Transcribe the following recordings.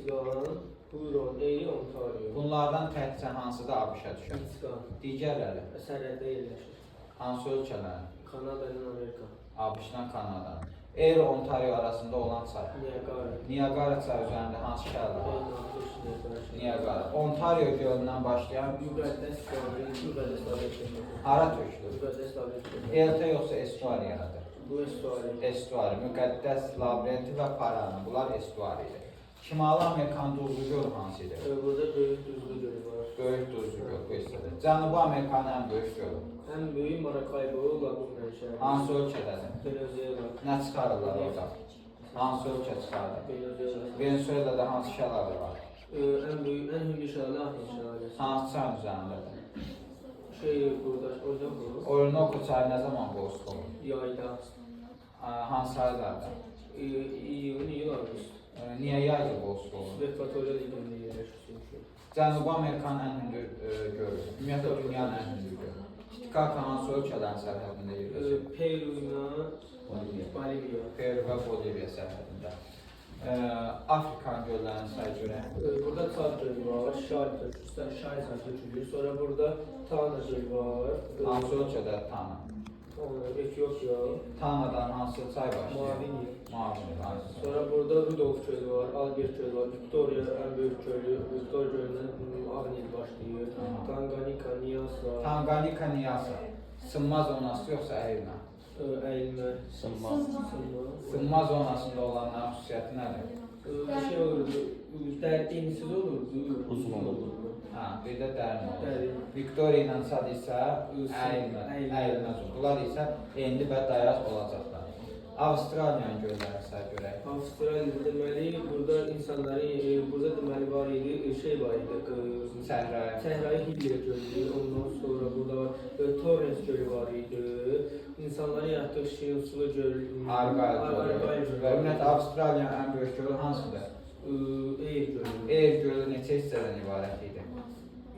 Michigan, Huron, Erie, Ontario. Bunlardan təkcə hansıda ABŞ-a düşür? Michigan. Digərləri Sərhəddə yerləşir. hansı ölkələrin? Kanada ilə Amerika. ABŞ-dan Kanada. Erie, Ontario arasında olan çay. Niagara. Niagara çayı üzərində hansı şəhər var? Beynəlxalq Niagara. Niagara. Ontario gölündən başlayan Müqəddəs David. hara tökülür? Müqəddəs David. Delta yoxsa estuariyadır? Bu estuari. Estuari, müqəddəs labirenti və Parana. Bunlar estuaridir. Şimali Amerikanın duzlu gölü hansıdır? Burada böyük duzlu gölü var. Böyük duzlu göl bu hissədir. Cənubi Amerikanın ən böyük gölü. Ən böyük Maracaibo, Laguna şəhəri. Hansı ölkədədir? Venezuela. Nə çıxarırlar orada? Hansı ölkə çıxarır? Venezuela. Venezuela'da hansı şəlalə var? Ən böyük, ən hündür şəlalə Ahın şəlaləsi. Hansı çayın üzərindədir? Burada Orinoco. Orinoco çayı nə zaman bozdu olur? Yayda. Hansı aylarda? İyun, Ağustos. Niyə yayda bozdu olur? Ekvatorial iqlimdə yerləşir çünki. Cənubi Amerikanın ən hündür gölü. Ümumiyyətlə dünyanın ən hündür gölü. Titicaca hansı ölkələrin sərhədində yerləşir? Peru ilə Bolivia. Peru və Bolivia sərhədində. Afrikanın göllərinin sayı görə. Burada Çad gölü var, Şay tökülür. Sonra burada Tana gölü var. Hansı ölkədə Tana? Etiyopya. Tanadan hansı çay başlayır? Mavi Nil. Mavi Nil. Hansı? Sonra burada Rudolf gölü var, Albert gölü var, Victoria en büyük gölü, Victoria gölünden Ağ Nil başlıyor. Tanganyika, Nyasa. Tanganyika, Nyasa. Sınma zonası yoxsa əyilmə? Əyilmə. Sınma. Sınma zonasında olanların xüsusiyyəti nədir? Şey olurdu, densiz olurdu. Uzun olurdu. Bir də dərin olur. Dərin. Victoria ilə Çad isə əyilmə zonu. Bunlar isə enli və dayaz olacaqlar. Avstraliyanın gölləri isə görək. Avustraliyada deməli, burada insanların, burada deməli var idi, şey var idi, Səhra-i Hillier gölü, ondan sonra burada var, Torrens gölü var idi, insanların yatdığı şirin sulu göl, Argyle gölü. Və ümumiyyətlə Avstraliyanın ən böyük gölü hansıdır? Eyr gölü. Eyr gölü neçə hissədən ibarət idi?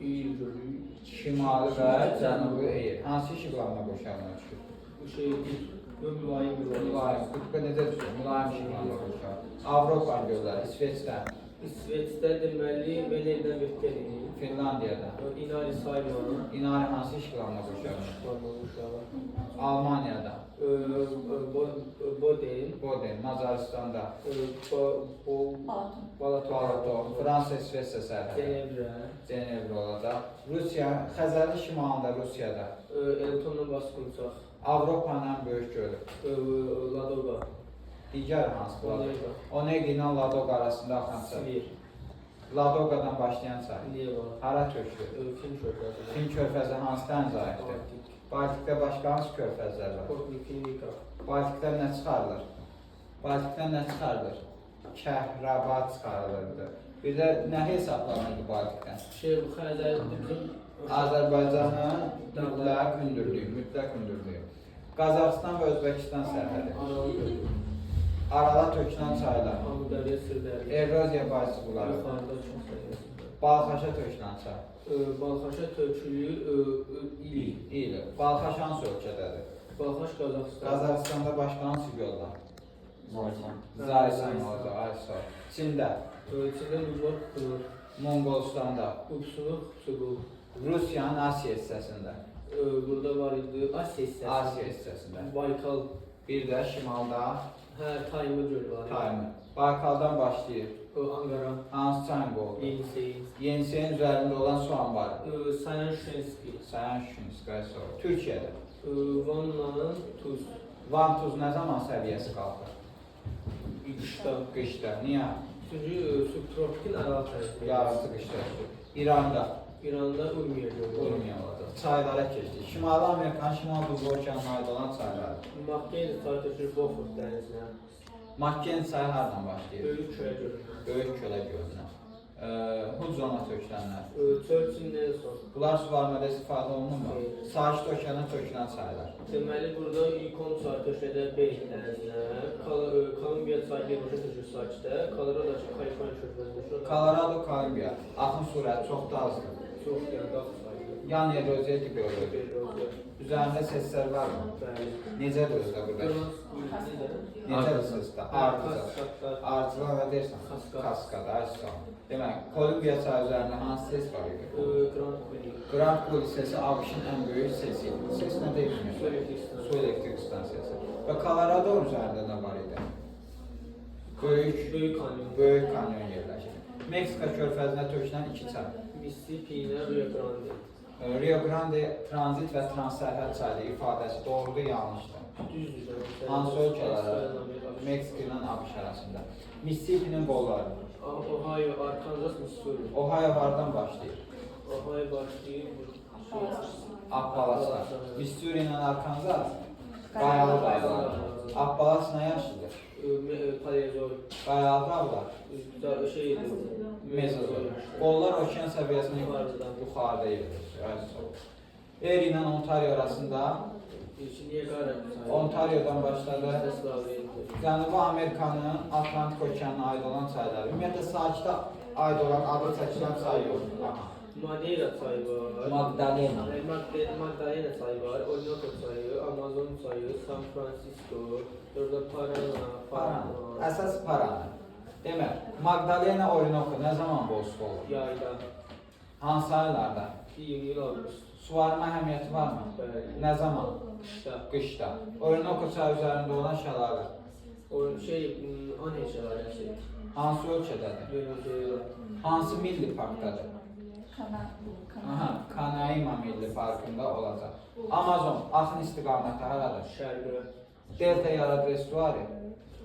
Eyr gölü. Şimali və cənubi Eyr. Hansı işıqlarına qoşarlar düşür? Bu şey değil, mülayim Mülayim. Qütbə necə düşür? Mülayim işıqlarına qoşar. Avropanın gölləri, İsveçdən, İsveçdə deməli, Veneldən Vetteri, Finlandiyadan. İnari Sayman, İnari hansı işıqlarına qoşar? Almaniyadan. Boden, Macaristan'da. Balaton, Fransa, İsveçrə sərhədi. Cenevre olacaq. Rusiya, Xəzərin şimalında Rusiyada. Eltonla Baskunçaq. Avropanın ən böyük gölü. Ladoga. Digər hansı var? Onega ilə Ladoga arasında axan çay. Ladogadan başlayan çay. Hara tökülür? Fin körfəzi. Fin körfəzi hansı dənizə aiddir? Baltikdə başqa hansı körfəzlər var? Baltikdən nə çıxarılır? Baltikdən nə çıxarılır? Kəhraba çıxarılırdı. Bir də nə hesablanırdı Baltikdən? Bu Xəzərdə Azərbaycanın mütləq hündürlüyü. Qazaxıstan və Özbəkistan sərhədi. Arala tökülən çaylar. Eroziya bacısı bunlar. Balxaşa tökülən çay. Balxaşa tökülür il. Balxaş hansı ölkədədir? Balxaş Qazaxıstan. Qazaxıstanda başqa hansı göl var? Zaysan olacaq, Aysa. Çində. Çində Lublar Qulur. Monqolistanda. Upsunur, Xubsuqul. Rusiyanın Asiya hissəsində. Burada var idi Asiya hissəsində. Baykal. Bir də şimalda Taymır gölü var. Taymır. Baykaldan başlayır. Ankara. Hansı çayın boğuldu? Yenisey. Yenisey'in üzərində olan su anbarı. Sayan-Şuşenski. Türkiyədə. Vanla Tuz. Van Tuz nə zaman səviyyəsi qalxır? Qışda. Niyə? Çünki subtropikin ərazisi. Yarısı qışda. İranda. İranda Urmiya gölü. Urmiya olacaq. Çaylara keçdik. Şimali Amerikanın şimal buzlu okeanına aid olan çaylar. Makkenzi çayı tökülür Beaufort dənizinə. Makkenzi çayı hardan başlayır? Böyük Kölə gölü. Böyük Kölə gölünə. Hudzona tökülənlər. Churchill Nelson. Bunlar suvarmada istifadə olunurmu? Sakit okeana tökülən çaylar. Deməli, burada Yukon çayı tökülür Bering dənizinə. Kolumbiya çayı birbaşa tökülür sakitə. Colorado Kaliforniya körfəzinə. Colorado, Kolumbiya. Axın sürəti çox da azdır. Çox yəni, daha sayılır. yan erozya tipi oluyor. Üzerinde sesler var mı? Bəli. Necədir özdə burada? Necədir sesdə? Artılar nə deyirsən? Kaskada, açsan. Demək, Kolumbiya çayı üzərində hansı ses var idi? Grand Coulee sesi ABŞ-ın ən böyük sesi. Ses nə deyilmiyor? Su elektrik stansiyası. Və Colorado üzərində nə var idi? Böyük kanyon yerləşir. Meksika körfəzinə tökülən iki çay. Mississippi ilə Rio Grande. Rio Grande tranzit və transsərhəd çayı ifadəsi doğrudur, yanlışdır. Düzdür. Hansı ölkələrə? Meksika ilə ABŞ arasında. Mississippi-nin qolları. Ohio, Arkansas, Missouri. Ohio hardan başlayır? Ohio başlayır. Appalachlar. Missouri ilə Arkansas qayalı dağlar. Appalach nə yaşlıdır? Paleozoy. Qayalı dağlar. Mezozoy. Qollar okean səviyyəsindən yuxarıda yerləşir. Erie ilə Ontario arasında Ontario'dan başladı. Cənubi Amerikanın Atlantik okeanına aid olan çayları. Ümumiyyətlə sakitə aid olan adı çəkilən çay yoxdur. Madeira çayı var. Magdalena. Magdalena çayı var. Orinoco çayı, Amazon çayı, San Francisco, orada Parana. Əsas Parana. Demək, Magdalena, Orinoco nə zaman bozsu olur? Yayda. Hansı aylarda? İyul, Ağustos. Suvarma əhəmiyyəti varmı? Bəli. Nə zaman? Qışda. Qışda. Orinoco çayı üzərində olan şəlalə. Anne şəlaləsi. Hansı ölkədədir? Venezuela. Hansı milli parkdadır? Canaima Milli Parkında olacaq. Amazon axın istiqaməti haradır? Şərqə. Delta yaradır estuari.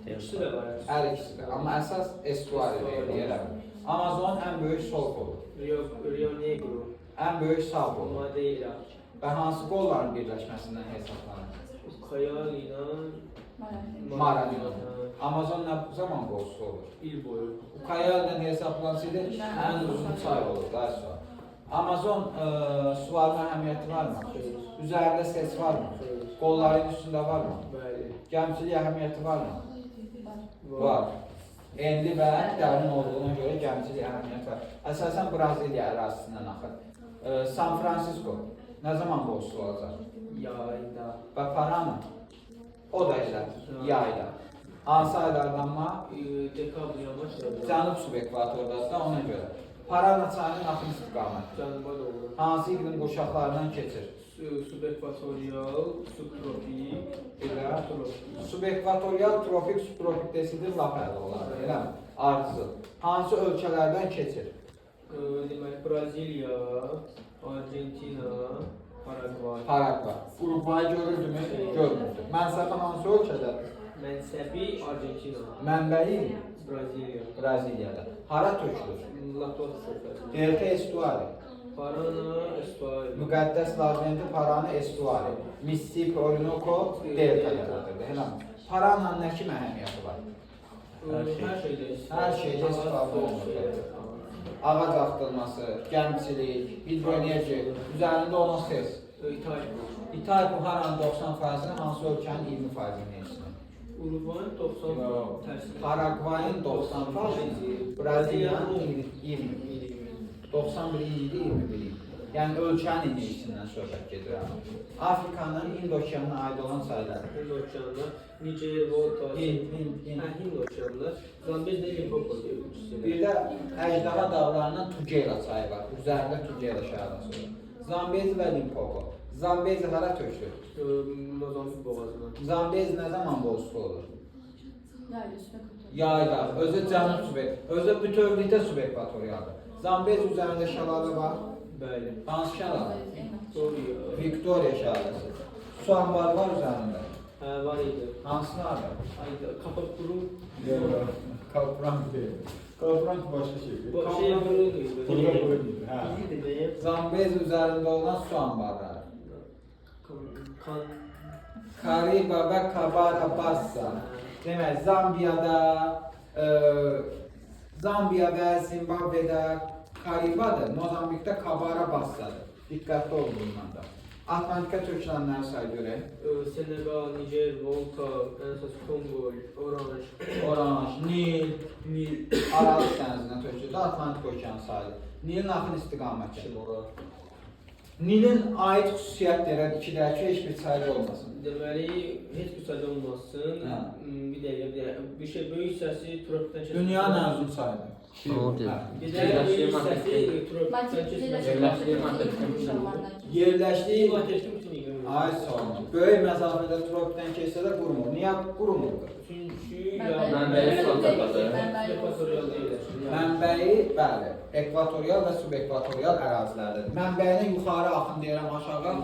İkisi də var. Hər ikisidir. Amma əsas estuari deyirəm. Amazon ən böyük sol qolu. Rio Negro. Ən böyük sağ qolu. Madeira. Və hansı qolların birləşməsindən hesablanır? Kayal ilə Maranhão. Amazon nə zaman qolsu olur? il boyu. Kayal ilə hesaplansaydı ən uzun çay olur. Daha sonra. Amazon suvarma əhəmiyyəti varmı? Üzərində ses varmı? Qolların üstündə varmı? Bəli. Gəmçilik əhəmiyyəti varmı? Var. Enli və dərin olduğuna görə gəmçilik əhəmiyyəti var. Əsasən Braziliya ərazisindən axır. San Francisco nə zaman qolsu olacaq? Yayda. Və Parana? O da elə yayda. Hansı aylardanma? Dekabr yamaç. Cənub subekvatordadır da ona görə. Parana çayının axın istiqaməti. Cənuba doğru. Hansı iqlim quşaqlarından keçir? Subekvatorial, subtropik, Subekvatorial, tropik, subtropik desidir lap əli olar, eləmi? Ardıcıl. Hansı ölkələrdən keçir? Deməli, Braziliya, Argentina, Paragvay. Paragvay. Uruguay görürdümü? Görmürdü. Mənsəbi hansı ölkədədir? Mənsəbi Argentina. Mənbəyi? Braziliya. Braziliyada. Hara tökülür? Laplata körfəzi. Delta estuari. Parana, Estuari. Müqəddəs Laventi, Parana estuari. Mississippi, Orinoco, Delta yaradır, eləmi? Parananın nə kimi əhəmiyyəti var? Hər şeydə istifadə olunur. Ağac axtırması, gəmçilik, hidroenerji, üzərində olan ses. İtalya haranın 90%-ni hansı ölkənin 20%-ni eşidir? Uruguayın 90%. Paragvayın 90%-ni, Braziliyanın 20%. 91 idi, 21. Yəni ölkənin inleyişindən söhbət gedir. Afrikanın Hind okeanına aid olan çaylar. Hind okeanına, Niger, Volta, Hind okeanına, Zambezdə Limpopo deyilmiş. Bir də Əjdaha dağlarından Tugela çayı var. Üzərində Tugela şəhərası var. Zambezi və Limpopo. Zambezi hara tökülür? Mozambik boğazına. Zambezi nə zaman bozsu olur? Yayda. Özü cənub subek. Özü bütövlükdə subekvatoriyadır. Zambezi üzərində şəlalə var. Bəli. Hansı şəlalə? Victoria şəlaləsi. Su anbarı var üzərində. Hə, var idi. Hansılardır? Kapakuru. Kalprank değil. Kalprank başka şey. Zambezi üzərində olan su anbarları. Kariba və Kabara Bassa. Demək, Zambiya və Zimbabvedə Karibadır, Mozambikdə Kabara Bassadır. Diqqətli olun bundan da. Atlantika tökülənləri say görək. Senegal, Niger, Volta, Kongo, Oranj, Nil, Aralıq dənizinə tökülür, Atlantik okeanı sayılır. Nilin axın istiqaməti. Nilin ait xüsusiyyətləri ikidəki heç bir çayda olmasın. Deməli, heç bir sayda olmasın. Hə. Bir dəqiqə, bir şey böyük hissəsi tropikdən keçir. Dünyanın ən uzun çayıdır. Bir dəqiqə böyük hissəsi tropikdən Yerləşdiyi Materik bütün iqlim. ay sonu. Böyük məsafədə tropikdən keçsə də qurumur. Niyə qurumurdu? Çünki ekvatorial yerləşir. Mənbəyi, bəli, ekvatorial və subekvatorial ərazilərdir. Mənbəyinə yuxarı axın deyirəm, aşağı.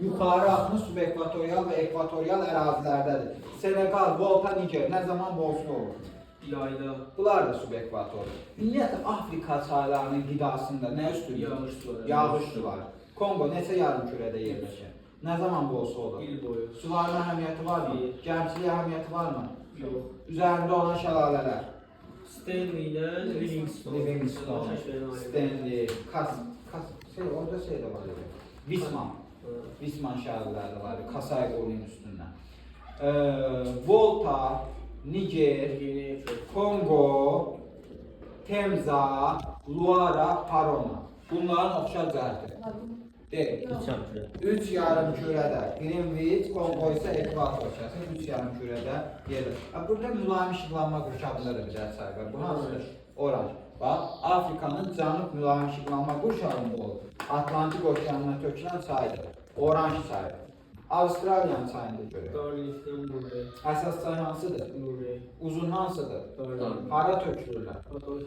Yuxarı axını subekvatorial və ekvatorial ərazilərdədir. Senegal, Volta, Niger nə zaman bolsun olur? Yayda Bunlar da subekvator. Ümumiyyətlə Afrika çaylarının qidasında nə üstündür? yağış suları. Yağış suları. Kongo neçə yarımkürədə yerləşir? Nə zaman bolsa olur? Il boyu. Suların əhəmiyyəti varmı? Gəmçiliyə əhəmiyyəti varmı? Yox. Üzərində olan şəlalələr. Stanley ilə Livingstone. Livingstone, Stanley, orada şey də var. Visman. Visman şəhərləri var, Kasay qolunun üstündən. Volta, Niger, Kongo, Temza, Luara, Parona. Bunların oxşar cəhəti. Deyil. 3 yarım kürədə Greenwich, Kongo isə ekvator şəhəsi 3 yarım kürədə yerləşir. Burada mülayim işıqlanma qurşağında da bir çay var. Bu hansıdır? Oranj. Bax, Afrikanın cənub mülayim işıqlanma qurşağında olur. Atlantik okeanına tökülən çaydır. Oranj çayı. Avustraliyanın çayını da görür. Darlington burada. Əsas çay hansıdır? Nuri. Uzun hansıdır? Darlington. Hara tökülürlər?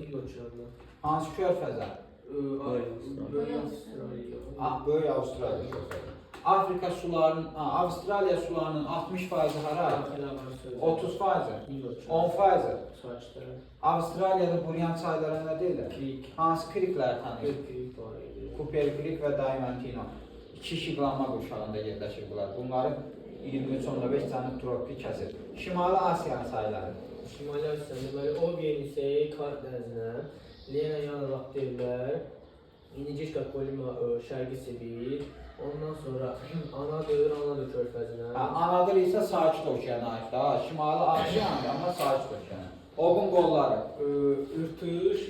Hindoçanlı. Hansı körfəzə? Böyük Avustraliya. Böyük Avustraliya körfəzi. Afrika sularının, Avstraliya sularının 60% hara? 30%, Hindoçan. 10%. Saçlar. Avstraliyada quruyan çaylara nə deyirlər? Krik. Hansı kriklər tanıyır? Krik var idi. Cooper Creek və Diamantino. İki işıqlanma qurşağında yerləşir bunlar. Bunları 23.5 cənub tropik kəsir. Şimali Asiya çayları. Şimali Asiyada deməli o yenisi Kar dənizinə, Lena Yanalaq deyirlər. İndicika Kolima Şərqi Sibir. Ondan sonra Anadır körfəzinə. Anadır isə Sakit Okeana aiddir. Şimali Asiya amma Sakit Okeana. Oğun qolları. Irtış,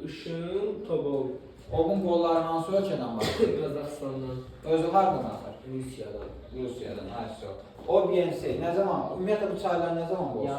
Işın, Tobol. Oğun qolları hansı ölkədən var? Qazaxıstandan. Özü hardan axır? Rusiyadan. Rusiyadan, hayır. O BNC nə zaman? Ümumiyyətlə bu çaylar nə zaman olsun? Yaz